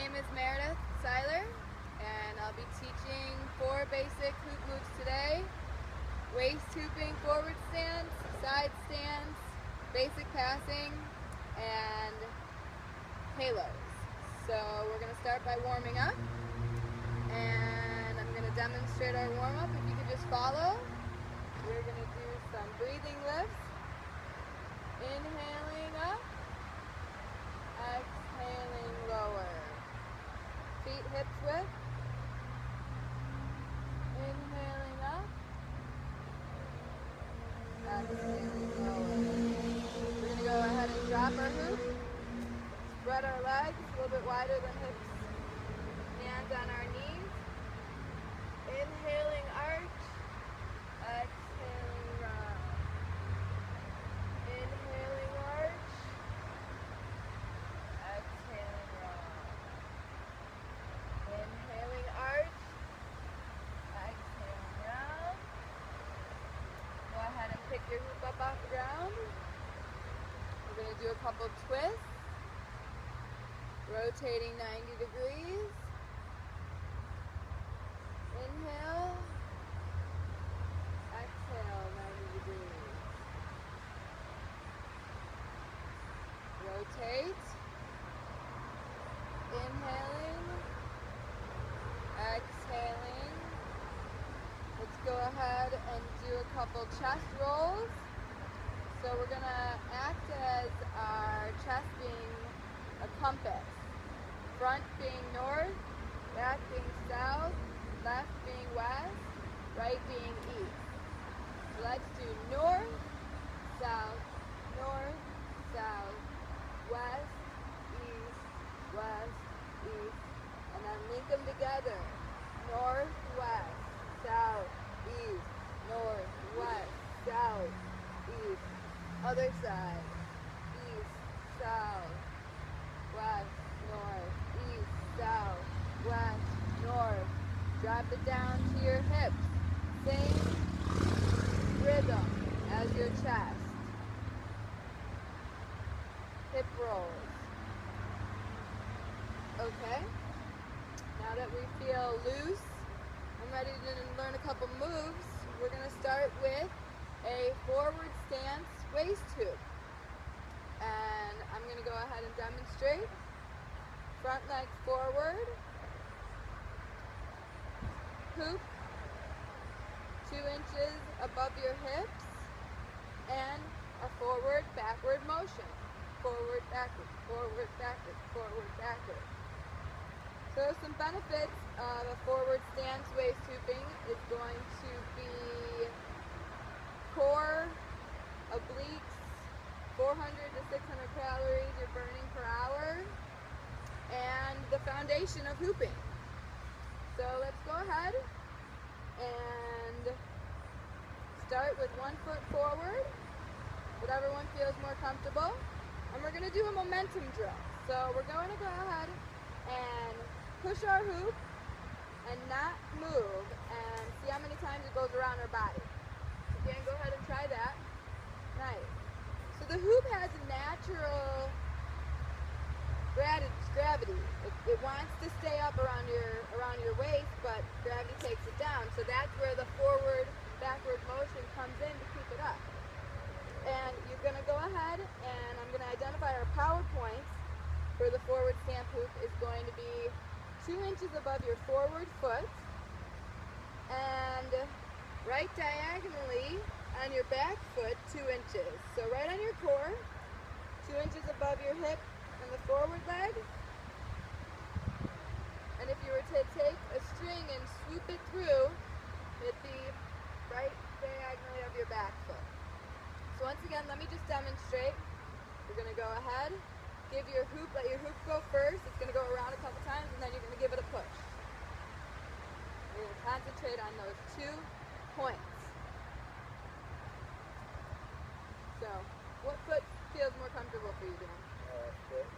name is Meredith and I'll be teaching 4 basic hoop moves today. Waist hooping, forward stance, side stance, basic passing, and halos. So we're going to start by warming up, and I'm going to demonstrate our warm-up. If you could just follow, we're going to do some breathing lifts, inhaling up, exhaling lower, feet hips width, inhaling up, exhaling lower. We're going to go ahead and drop our hoop, spread our legs a little bit wider than hips, hands on our knees, inhaling arch, exhaling round, inhaling arch, exhaling round, inhaling arch, exhaling round. Go ahead and pick your hoop up off the ground. We're going to do a couple twists, rotating 90 degrees. Inhale, exhale 90 degrees. Rotate, inhaling, exhaling. Let's go ahead and do a couple chest rolls. So we're going to act as our chest being a compass. Front being north, back being south, left being west, right being east. So let's do north, south, west, east, and then link them together. North, west, south, east, north, west, south, east. Other side, east, south, west, north, east, south, west, north. Drop it down to your hips. Same rhythm as your chest. Hip rolls. Okay. Now that we feel loose and ready to learn a couple moves, we're going to start with a forward stance waist hoop. And I'm going to go ahead and demonstrate. Front leg forward, hoop 2 inches above your hips, and a forward backward motion. Forward backward, forward backward, forward backward. So some benefits of a forward stance waist hooping is going to be core, obliques, 400 to 600 calories you're burning per hour, and the foundation of hooping. So let's go ahead and start with 1 foot forward, whatever one feels more comfortable. And we're going to do a momentum drill. So we're going to go ahead and push our hoop and not move and see how many times it goes around our body. You can go ahead and try that. Nice. So the hoop has a natural gravity. It wants to stay up around your waist, but gravity takes it down. So that's where the forward backward motion comes in to keep it up. And you're going to go ahead, and I'm going to identify our power points for the forward stance hoop is going to be 2 inches above your forward foot, and right diagonally on your back foot 2 inches. So right on your core, 2 inches above your hip and the forward leg. And if you were to take a string and swoop it through, it'd be right diagonally of your back foot. So once again, let me just demonstrate. You're going to go ahead, give your hoop, let your hoop go first. It's going to go around a couple times, and then you're going to give it a push. You're going to concentrate on those 2 points. So, what foot feels more comfortable for you, Dan? Foot.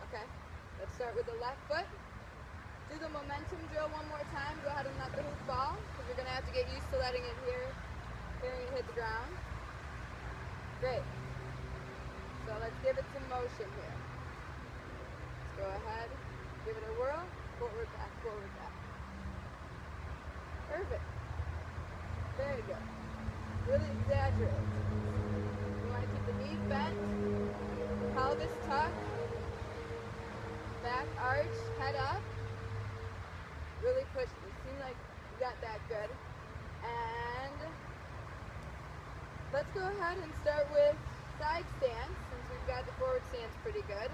Okay, let's start with the left foot. Do the momentum drill one more time. Go ahead and let the hoop fall, because you're going to have to get used to letting it hearing it hit the ground. Great. So let's give it some motion here. Let's go ahead, give it a whirl. Perfect. Very good. Really exaggerate. You want to keep the knees bent, pelvis tucked, back arch, head up. Really push it. You seem like you got that good. And let's go ahead and start with side stance, since we've got the forward stance pretty good.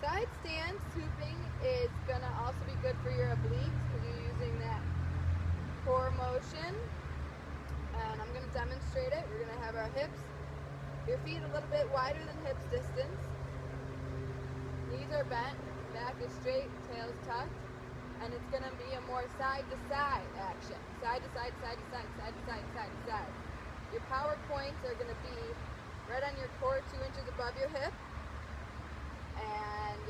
Side stance hooping is going to also be good for your obliques because you're using that core motion. And I'm going to demonstrate it. We're going to have our hips, your feet a little bit wider than hips distance. Knees are bent, back is straight, tail is tucked. And it's going to be a more side-to-side action. Side to side, side to side, side to side, side to side. Your power points are going to be right on your core, 2 inches above your hip. And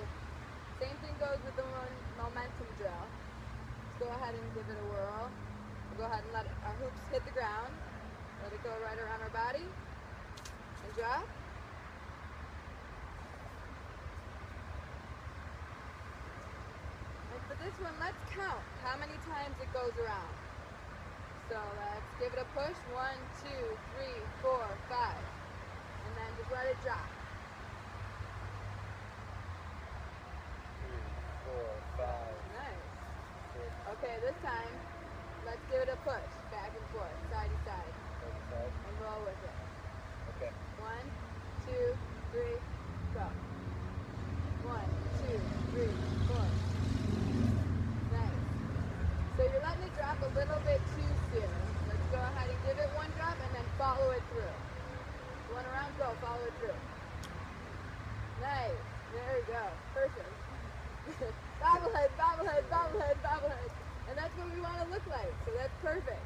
same thing goes with the momentum drill. Let's go ahead and give it a whirl. We'll go ahead and let our hoops hit the ground. Let it go right around our body. And drop. And for this one, let's count how many times it goes around. So let's give it a push. 1, 2, 3, 4, 5. And then just let it drop. 3, 4, 5. Nice. 6. Okay, this time, let's give it a push. Back and forth, side to side. And roll with it. Okay. 1, 2, 3, go. 1, 2, 3, 4. Nice. So you're letting it drop a little bit too soon. Let's go ahead and give it one drop and then follow it through. One around, go, follow it through. Nice. There you go. Perfect. Bobblehead, bobblehead, bobblehead, bobblehead. And that's what we want to look like. So that's perfect.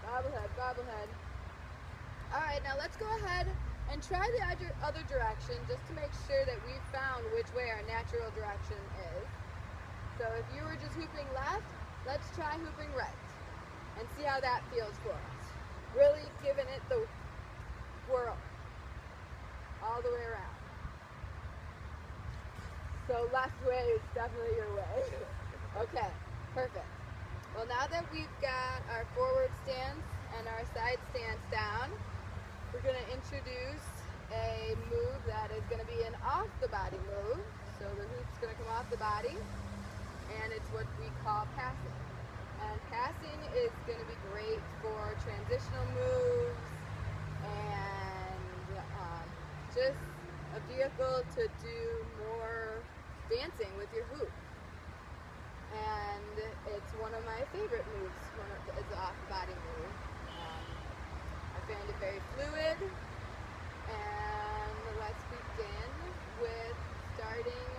Bobblehead, bobblehead. Alright, now let's go ahead and try the other direction just to make sure that we've found which way our natural direction is. So if you were just hooping left, let's try hooping right and see how that feels for us. Really giving it the whirl all the way around. So left way is definitely your way. Okay, perfect. Well, now that we've got our forward stance and our side stance down, we're going to introduce a move that is going to be an off-the-body move. So the hoop's going to come off the body, and it's what we call passing. And passing is going to be great for transitional moves and just a vehicle to do more dancing with your hoop. And it's one of my favorite moves. It's an off-the-body move. I find it very fluid. And let's begin with starting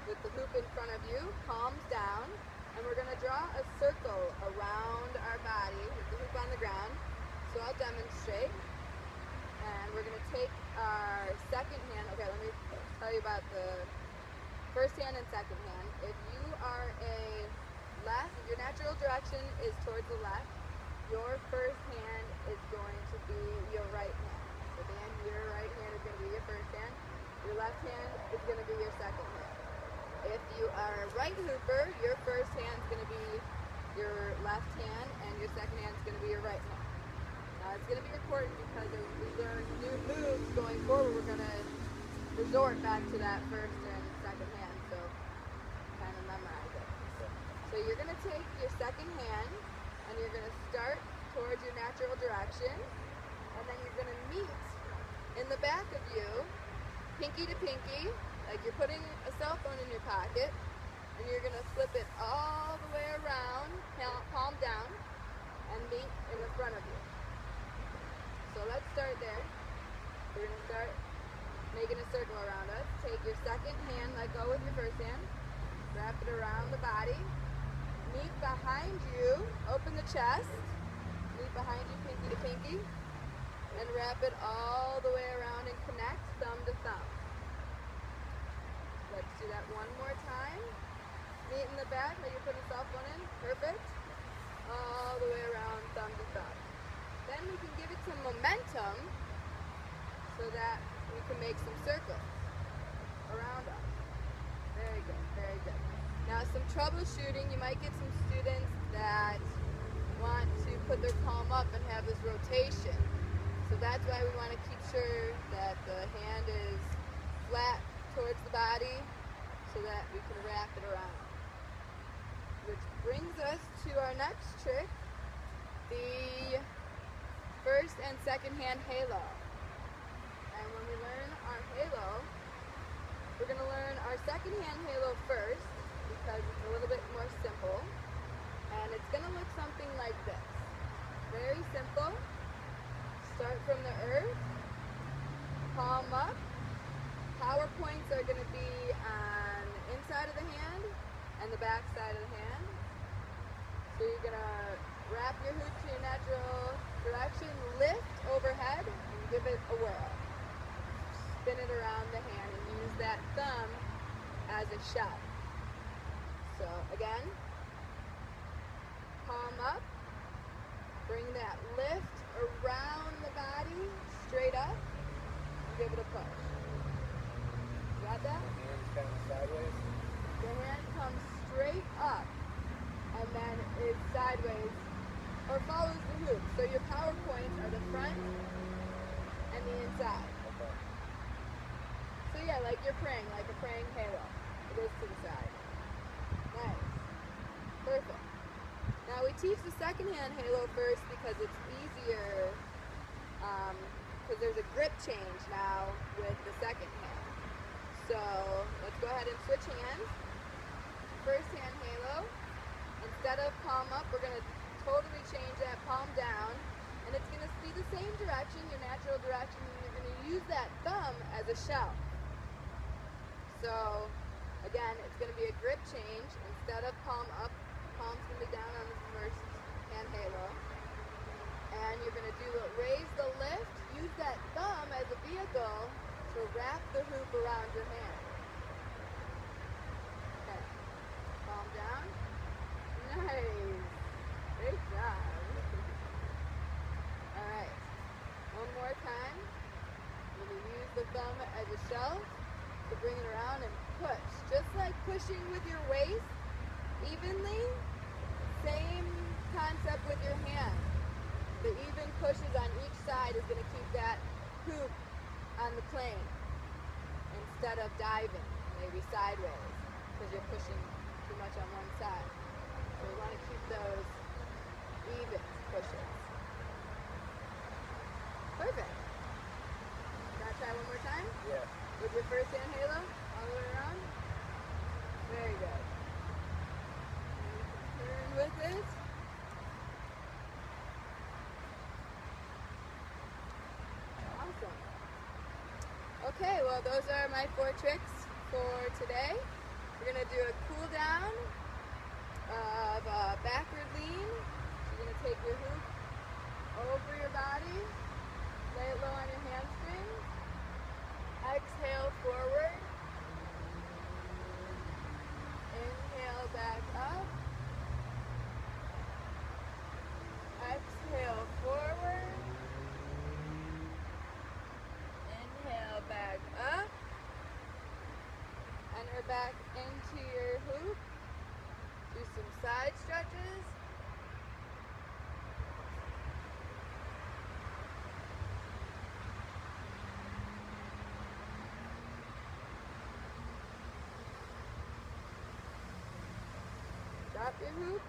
with the hoop in front of you, palms down, and we're going to draw a circle around our body with the hoop on the ground. So I'll demonstrate. And we're going to take our second hand. Okay, let me tell you about the first hand and second hand. If you are a left, if your natural direction is towards the left, your first hand is going to be your right hand. So then your right hand is going to be your first hand. Your left hand is going to be your second hand. If you are a right hooper, your first hand is going to be your left hand, and your second hand is going to be your right hand. Now it's going to be important because as we learn new moves going forward, we're going to resort back to that first and second hand, so kind of memorize it. So you're going to take your second hand and you're going to start towards your natural direction, and then you're going to meet in the back of you, pinky to pinky, like you're putting a cell phone in your pocket, and you're going to flip it all the way around, palm down, and meet in the front of you. So let's start there. We're going to start making a circle around us. Take your second hand, let go with your first hand, wrap it around the body, meet behind you, open the chest, meet behind you pinky to pinky, and wrap it all the way around and connect thumb to thumb. Let's do that one more time. Meet in the back, like you put a cell phone in, perfect. All the way around thumb to thumb. Then we can give it some momentum so that we can make some circles around us. Very good, very good. Now some troubleshooting, you might get some students that want to put their palm up and have this rotation. So that's why we want to keep sure that the hand is flat towards the body so that we can wrap it around. Which brings us to our next trick, the first and second hand halo. And when we learn our halo, we're going to learn our second hand halo first because it's a little bit more simple. And it's going to look something like this. Very simple. Start from the earth, palm up. Power points are going to be on the inside of the hand and the back side of the hand. So you're going to wrap your hoop to your natural direction, lift overhead, and give it a whirl. Spin it around the hand and use that thumb as a shell. So again, palm up, bring that lift around the body, straight up, and give it a push. You got that? The hand's kind of sideways. The hand comes straight up and then is sideways or follows the hoop. So your power points are the front and the inside. Okay. So yeah, like you're praying, like a praying halo. It is to the side. Nice. Perfect. Now we teach the second hand halo first because it's easier, because there's a grip change now with the second hand. So let's go ahead and switch hands. First hand halo. Instead of palm up, we're going to totally change that palm down. And it's going to be the same direction, your natural direction, and you're going to use that thumb as a shell. So again, it's going to be a grip change. Instead of palm up, palm's going to be down on the first hand halo. And you're going to raise the lift, use that thumb as a vehicle to wrap the hoop around your hand. Okay, palm down. Nice. Great job. Alright, one more time. You're going to use the thumb as a shell to bring it around and push. Just like pushing with your waist evenly, same concept with your hand. The even pushes on each side is going to keep that hoop on the plane instead of diving, maybe sideways, because you're pushing too much on one side. So we want to keep those even pushes. Perfect. Can I try one more time? Yeah. With your first hand halo, all the way around? Very good. Turn with it. Awesome. Okay, well those are my 4 tricks for today. We're going to do a cool down of a backward lean. You're going to take your hoop over your body, lay it low on your hamstring, exhale forward, inhale back up, exhale forward, inhale back up, enter back into your hoop, do some side stretches. Drop your hoop,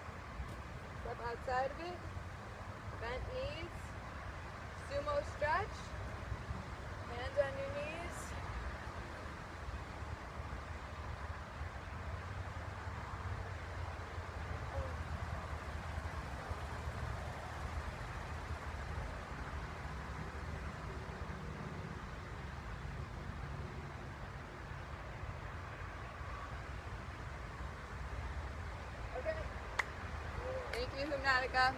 step outside of it, bent knees, sumo stretch, hands on your knees. Okay. Thank you, Hoopnotica.